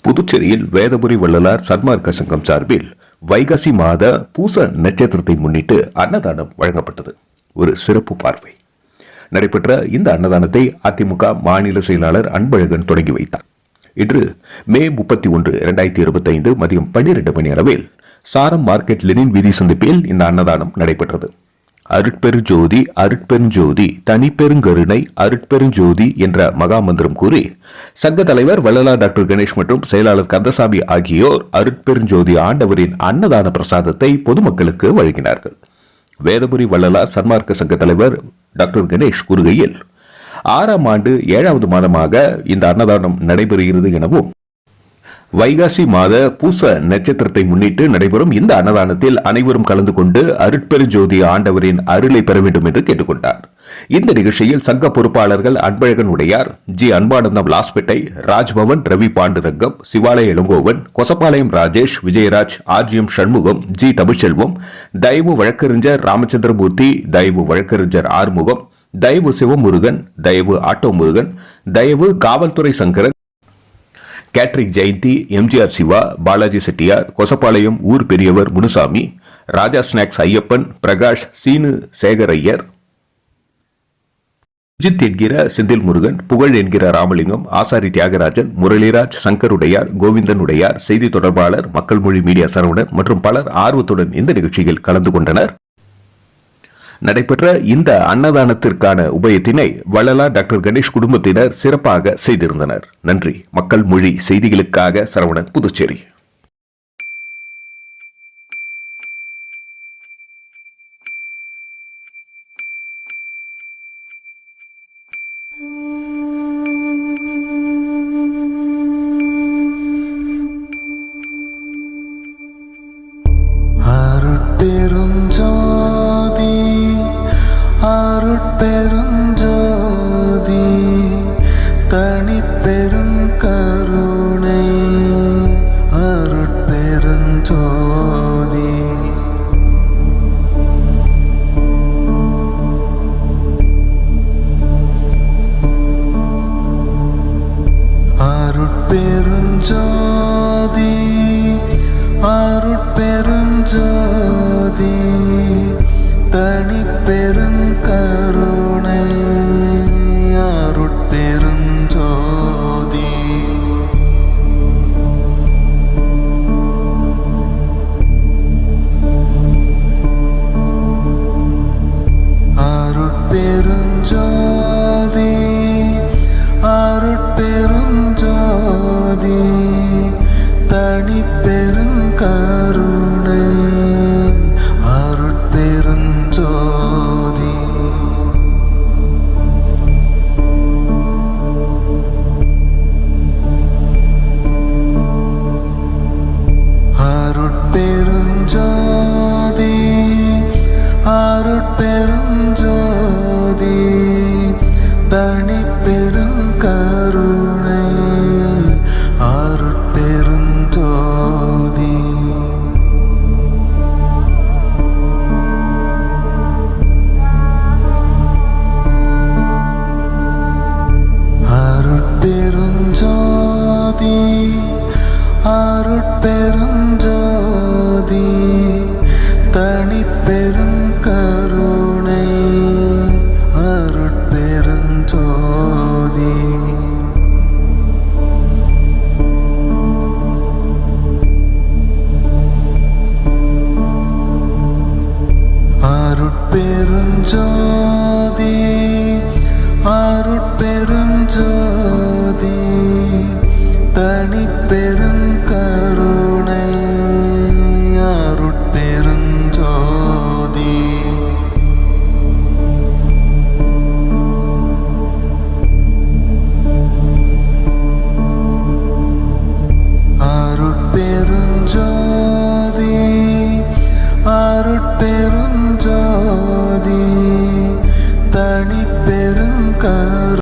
புதுச்சேரியில் வேதபுரி வள்ளலார் சன்மார்க்க சங்கம் சார்பில் வைகாசி மாத பூச நட்சத்திரத்தை முன்னிட்டு அன்னதானம் வழங்கப்பட்டது. ஒரு சிறப்பு பார்வை நடைபெற்ற இந்த அன்னதானத்தை அதிமுக மாநில செயலாளர் அன்பழகன் தொடங்கி வைத்தார். இன்று மே 31, 2025 மதியம் 12 மணி அளவில் சாரம் மார்க்கெட் லெனின் வீதி சந்திப்பில் இந்த அன்னதானம் நடைபெற்றது. அருட்பெருஞ்சோதி அருட்பெருஞ்சோதி தனிப்பெருங்கருணை அருட்பெருஞ்சோதி என்ற மகாமந்திரம் கூறி சங்க தலைவர் வள்ளலார் டாக்டர் கணேஷ் மற்றும் செயலாளர் கந்தசாமி ஆகியோர் அருட்பெருஞ்சோதி ஆண்டவரின் அன்னதான பிரசாதத்தை பொதுமக்களுக்கு வழங்கினார்கள். வேதபுரி வள்ளலார் சன்மார்க்க சங்க தலைவர் டாக்டர் கணேஷ் கூறுகையில், 6ஆம் ஆண்டு 7வது மாதமாக இந்த அன்னதானம் நடைபெறுகிறது எனவும், வைகாசி மாத பூச நட்சத்திரத்தை முன்னிட்டு நடைபெறும் இந்த அன்னதானத்தில் அனைவரும் கலந்து கொண்டு அருட்பெருஞ்சோதி ஆண்டவரின் அருளை பெற வேண்டும் என்று கேட்டுக்கொண்டார். இந்த நிகழ்ச்சியில் சங்க பொறுப்பாளர்கள் Anbazhagan Udaiyar, G Anbanandam Lawspet, Rajbhavan Ravi Pandurangam, Sivalaya Ilangovan, Kosapalayam Rajesh, Vijayaraj, RGM Shanmugam, G Tamilselvam, தயவு வழக்கறிஞர் ராமச்சந்திரமூர்த்தி, தயவு வழக்கறிஞர் ஆறுமுகம், தயவு சிவமுருகன், தயவு ஆட்டோ முருகன், தயவு காவல்துறை சங்கரன், கேட்ரிக் ஜெயந்தி, எம்ஜிஆர் சிவா, பாலாஜி செட்டியார், கொசப்பாளையம் ஊர் பெரியவர் முனுசாமி, ராஜா ஸ்நாக்ஸ் ஐயப்பன், பிரகாஷ், சீனு சேகர் ஐயர், அஜித் என்கிற செந்தில் முருகன், புகழ் என்கிற ராமலிங்கம், ஆசாரி தியாகராஜன், முரளிராஜ், சங்கர் உடையார், கோவிந்தன் உடையார், செய்தி தொடர்பாளர், மக்கள் மொழி மீடியா சரவணன் மற்றும் பலர் ஆர்வத்துடன் இந்த நிகழ்ச்சியில் கலந்து கொண்டனர். நடைபெற்ற இந்த அன்னதானத்திற்கான உபயத்தினை வள்ளலார் டாக்டர் கணேஷ் குடும்பத்தினர் சிறப்பாக செய்திருந்தனர். நன்றி. மக்கள் மொழி செய்திகளுக்காக சரவணன், புதுச்சேரி. அருட்பெருஞ்சோதி தனிப்பெரும் கருணை அருட்பெருஞ்சோதி அருட்பெருஞ்சோதி அருட்பெருஞ்சோதி தனிப்பெரும் கருணை அருட்பெருஞ்சோதி அருட்பெருஞ்சோதி அருட்பெருஞ்சோதி தனிப்பெரும் கருணை அருட்பெருஞ்சோதி அருட்பெருஞ்சோதி அருட்பெருஞ்சோதி தனிப்பெரும் கருணை அருட்பெருஞ்சோதி அருட்பெருஞ்சோதி அருட்பெருஞ்சோதி தனிப்பெரும் கருணை அருட்பெருஞ்சோதி அருட்பெருஞ்சோதி